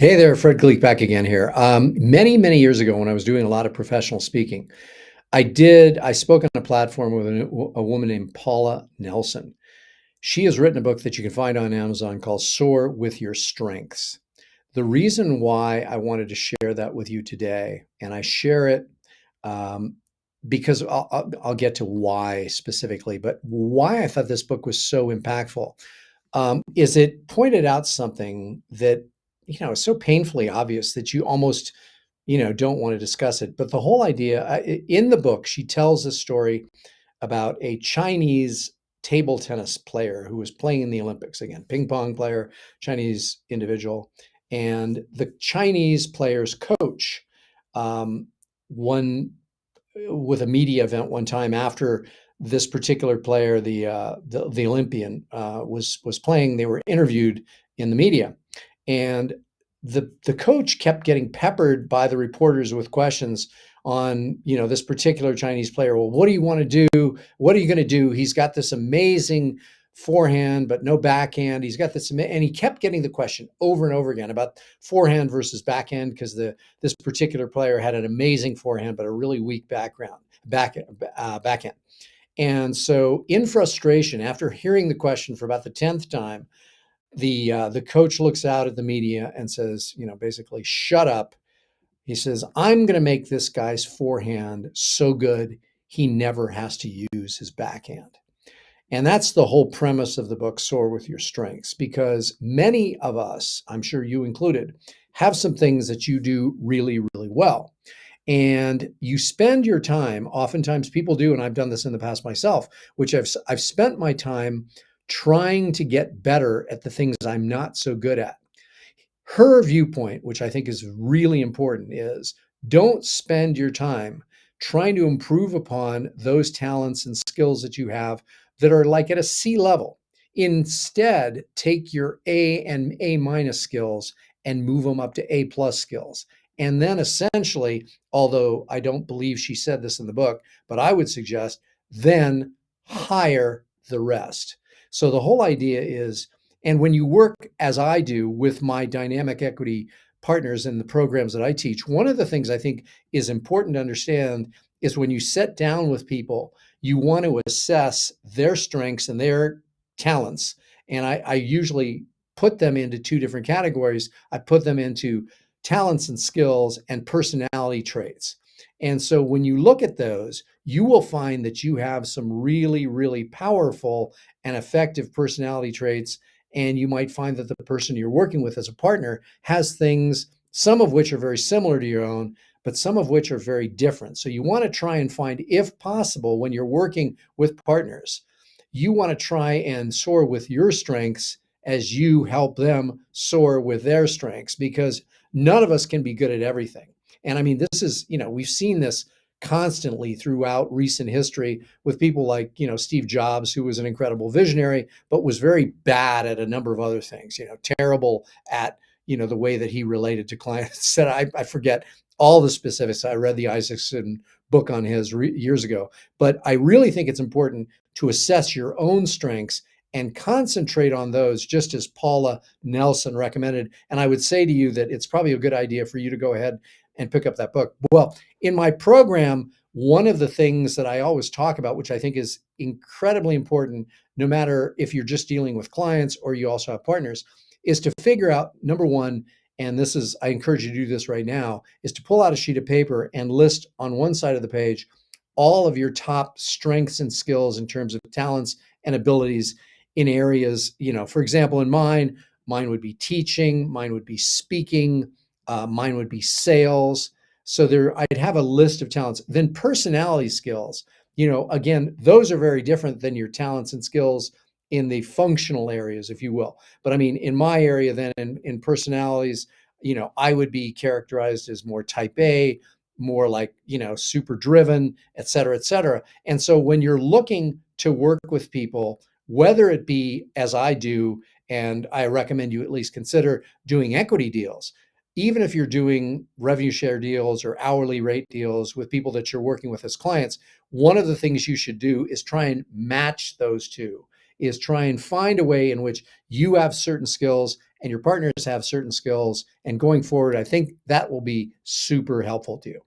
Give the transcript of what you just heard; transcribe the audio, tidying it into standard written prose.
Hey there, Fred Gleek back again here. Many years ago, when I was doing a lot of professional speaking, I spoke on a platform with a woman named Paula Nelson. She has written a book that you can find on Amazon called Soar with Your Strengths. The reason why I wanted to share that with you today, and I share it um, because I'll get to why specifically, but why I thought this book was so impactful is it pointed out something that is so painfully obvious that you almost don't want to discuss it. But the whole idea in the book, she tells a story about a Chinese table tennis player who was playing in the Olympics, again, ping pong player, Chinese individual, and the Chinese player's coach won with a media event one time after this particular player, the Olympian, was playing. They were interviewed in the media, and the coach kept getting peppered by the reporters with questions on this particular Chinese player. Well, what do you want to do? What are you going to do? He's got this amazing forehand, but no backhand. He's got this, and he kept getting the question over and over again about forehand versus backhand because this particular player had an amazing forehand, but a really weak backhand. And so, in frustration, after hearing the question for about the 10th time, the coach looks out at the media and says, basically, shut up. He says, I'm going to make this guy's forehand so good he never has to use his backhand. And that's the whole premise of the book, Soar with Your Strengths, because many of us, I'm sure you included, have some things that you do really well. And you spend your time, oftentimes people do, and I've done this in the past myself, which I've spent my time trying to get better at the things I'm not so good at. Her viewpoint, which I think is really important, is don't spend your time trying to improve upon those talents and skills that you have that are like at a C level. Instead, take your A and A minus skills and move them up to A plus skills. And then essentially, although I don't believe she said this in the book, but I would suggest then hire the rest. So the whole idea is, and when you work as I do with my dynamic equity partners in the programs that I teach, one of the things I think is important to understand is when you sit down with people, you want to assess their strengths and their talents. And I usually put them into two different categories. I put them into talents and skills and personality traits. And so when you look at those, you will find that you have some really powerful and effective personality traits. And you might find that the person you're working with as a partner has things, some of which are very similar to your own, but some of which are very different. So you want to try and find, if possible, when you're working with partners, you want to try and soar with your strengths as you help them soar with their strengths, because none of us can be good at everything. And I mean, this is, we've seen this constantly throughout recent history with people like, Steve Jobs, who was an incredible visionary, but was very bad at a number of other things, terrible at, the way that he related to clients. Said, I forget all the specifics. I read the Isaacson book on his years ago, but I really think it's important to assess your own strengths and concentrate on those, just as Paula Nelson recommended. And I would say to you that it's probably a good idea for you to go ahead and pick up that book. Well, in my program, one of the things that I always talk about, which I think is incredibly important, no matter if you're just dealing with clients or you also have partners, is to figure out, number one, and this is, I encourage you to do this right now, is to pull out a sheet of paper and list on one side of the page all of your top strengths and skills in terms of talents and abilities in areas, for example, in mine would be teaching, mine would be speaking, mine would be sales. So I'd have a list of talents. Then personality skills, again, those are very different than your talents and skills in the functional areas, if you will. But I mean, in my area, then in personalities, I would be characterized as more type A, more like, super driven, et cetera, et cetera. And so when you're looking to work with people, whether it be as I do, and I recommend you at least consider doing equity deals, even if you're doing revenue share deals or hourly rate deals with people that you're working with as clients, one of the things you should do is try and match those two, is try and find a way in which you have certain skills and your partners have certain skills. And going forward, I think that will be super helpful to you.